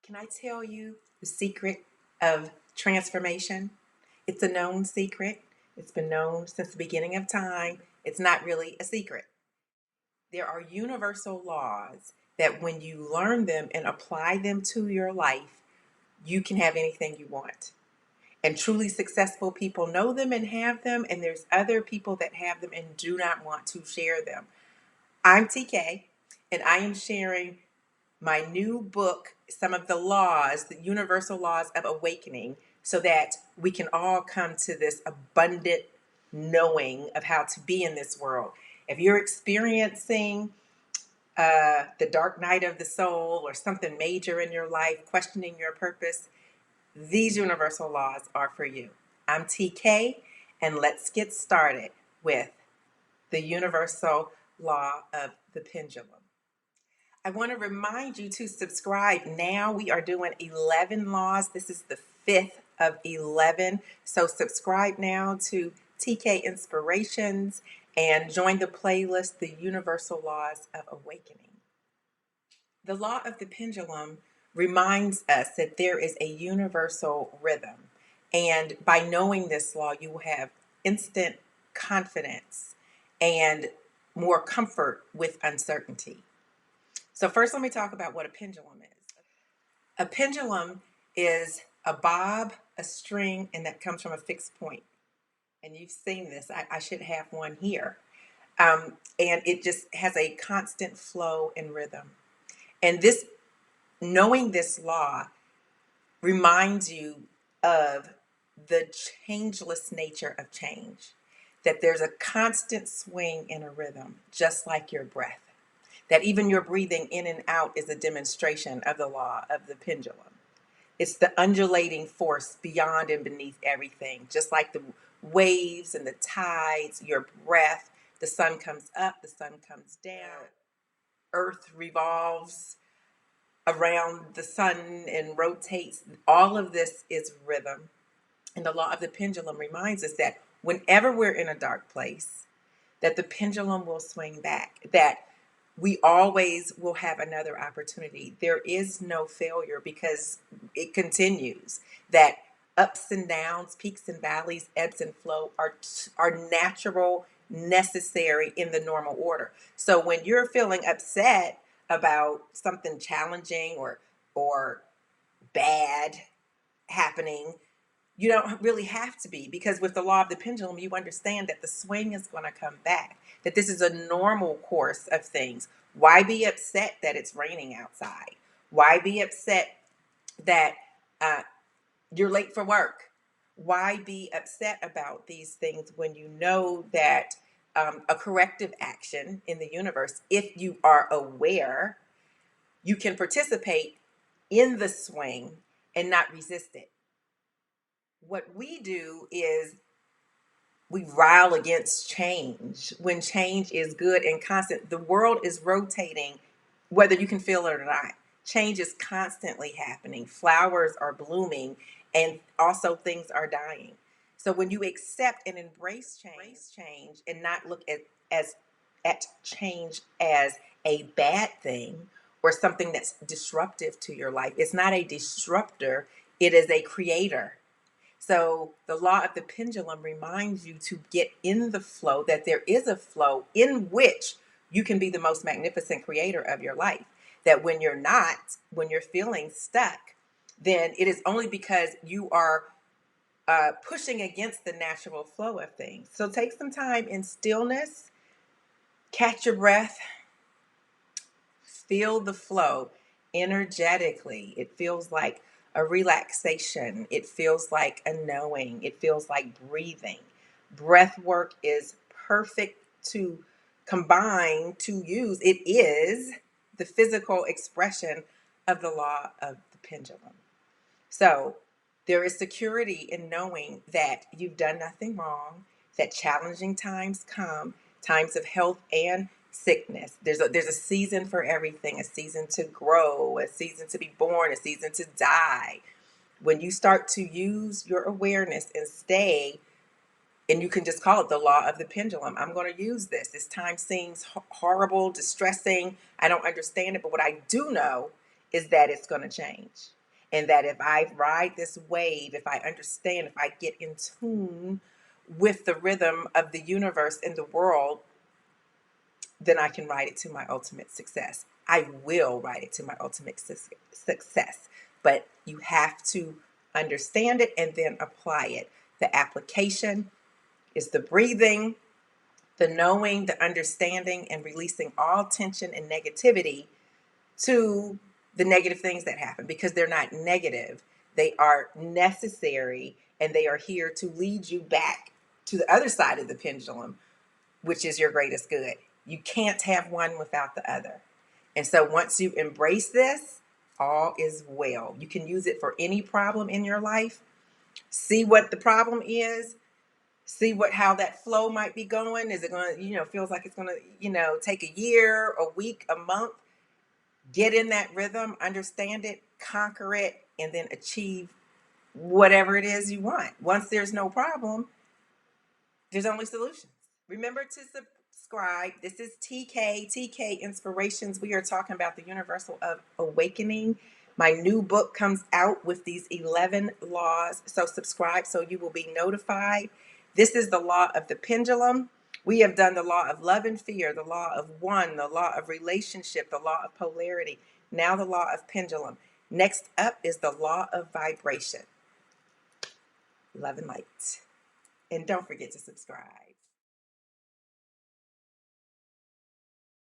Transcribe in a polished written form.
Can I tell you the secret of transformation? It's a known secret. It's been known since the beginning of time. It's not really a secret. There are universal laws that when you learn them and apply them to your life, you can have anything you want. And truly successful people know them and have them, and there's other people that have them and do not want to share them. I'm TK, and I am sharing my new book, some of the laws, the universal laws of awakening, so that we can all come to this abundant knowing of how to be in this world. If you're experiencing the dark night of the soul or something major in your life, questioning your purpose, these universal laws are for you. I'm TK, and let's get started with the universal law of the pendulum. I want to remind you to subscribe now. We are doing 11 laws. This is the 5th of 11. So subscribe now to TK Inspirations and join the playlist, The Universal Laws of Awakening. The law of the pendulum reminds us that there is a universal rhythm. And by knowing this law, you will have instant confidence and more comfort with uncertainty. So first, let me talk about what a pendulum is. A pendulum is a bob, a string, and that comes from a fixed point. And you've seen this. I should have one here. And it just has a constant flow and rhythm. And this, knowing this law reminds you of the changeless nature of change, that there's a constant swing in a rhythm, just like your breath. That even your breathing in and out is a demonstration of the law of the pendulum. It's the undulating force beyond and beneath everything, just like the waves and the tides, your breath, the sun comes up, the sun comes down, earth revolves around the sun and rotates. All of this is rhythm. And the law of the pendulum reminds us that whenever we're in a dark place, that the pendulum will swing back, that we always will have another opportunity. There is no failure because it continues. That ups and downs, peaks and valleys, ebbs and flow are natural, necessary in the normal order. So when you're feeling upset about something challenging or bad happening, you don't really have to be, because with the law of the pendulum, you understand that the swing is going to come back, that this is a normal course of things. Why be upset that it's raining outside? Why be upset that you're late for work? Why be upset about these things when you know that a corrective action in the universe, if you are aware, you can participate in the swing and not resist it? What we do is we rile against change when change is good and constant. The world is rotating, whether you can feel it or not. Change is constantly happening. Flowers are blooming, and also things are dying. So when you accept and embrace change and not look at change as a bad thing or something that's disruptive to your life, it's not a disruptor, it is a creator. So the law of the pendulum reminds you to get in the flow, that there is a flow in which you can be the most magnificent creator of your life. That when you're not, when you're feeling stuck, then it is only because you are pushing against the natural flow of things. So take some time in stillness, catch your breath, feel the flow energetically. It feels like a relaxation. It feels like a knowing. It feels like breathing. Breath work is perfect to combine, to use. It is the physical expression of the law of the pendulum. So there is security in knowing that you've done nothing wrong, that challenging times come, times of health and sickness. There's a season for everything, a season to grow, a season to be born, a season to die. When you start to use your awareness and stay, and you can just call it the law of the pendulum. I'm going to use this. This time seems horrible, distressing. I don't understand it. But what I do know is that it's going to change. And that if I ride this wave, if I understand, if I get in tune with the rhythm of the universe and the world, then I can ride it to my ultimate success. I will ride it to my ultimate success. But you have to understand it and then apply it. The application is the breathing, the knowing, the understanding, and releasing all tension and negativity to the negative things that happen, because they're not negative. They are necessary, and they are here to lead you back to the other side of the pendulum, which is your greatest good. You can't have one without the other. And so once you embrace this, all is well. You can use it for any problem in your life. See what the problem is. See how that flow might be going. Is it going to, feels like it's going to, take a year, a week, a month. Get in that rhythm, understand it, conquer it, and then achieve whatever it is you want. Once there's no problem, there's only solutions. Remember to subscribe. This is TK Inspirations. We are talking about the universal of awakening. My new book comes out with these 11 laws. So subscribe so you will be notified. This is the law of the pendulum. We have done the law of love and fear, the law of one, the law of relationship, the law of polarity, now the law of pendulum. Next up is the law of vibration. Love and light. And don't forget to subscribe.